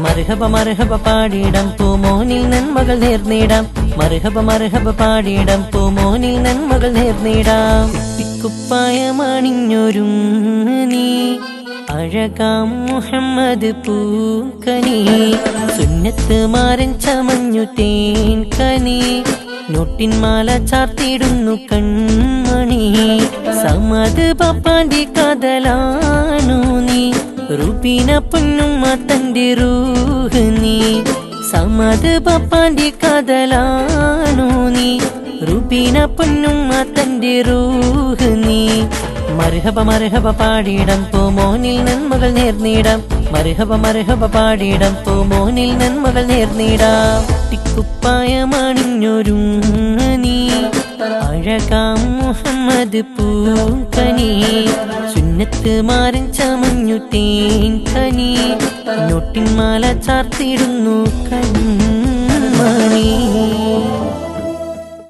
മർഹബ മർഹബ പാടിയിടം പൂമോനിൽ നന്മകൾ നേർന്നിടാം. മർഹബ മർഹബ പാടിയിടം പൂമോനിൽ നന്മകൾ നേർന്നിടാം. കുപ്പായമണിഞ്ഞൊരുങ്ങി അഴകാം മുഹമ്മദ് പൂക്കനി. സുന്നത്ത് മാരൻ ചമഞ്ഞു തേൻ കനി. നോട്ടിൻ മാല ചാർത്തിടുന്നു കൺമണി. സമത് പപ്പാന്റെ കഥലാണു നീ. റുബീന പൊന്നുമ്മ തന്റെ റൂഹ് നീ. സമത് പപ്പാന്റെ കഥലാണു നീ. റുബീന പൊന്നുമ്മ തന്റെ റൂഹ് നീ. മർഹബ മർഹബ പാടിയിടം പൂമോനിൽ നന്മകൾ നേർന്നിടാം. മർഹബ മർഹബ പാടിയിടം പൂമോനിൽ നന്മകൾ നേർന്നിടാം. കുപ്പായമണിഞ്ഞൊരുങ്ങി അഴകാം മുഹമ്മദ് പൂക്കനി. സുന്നത്ത് മാരൻ ചമഞ്ഞു തേൻ കനി. നോട്ടിൻ മാല ചാർത്തിടുന്നു കണ്ണി.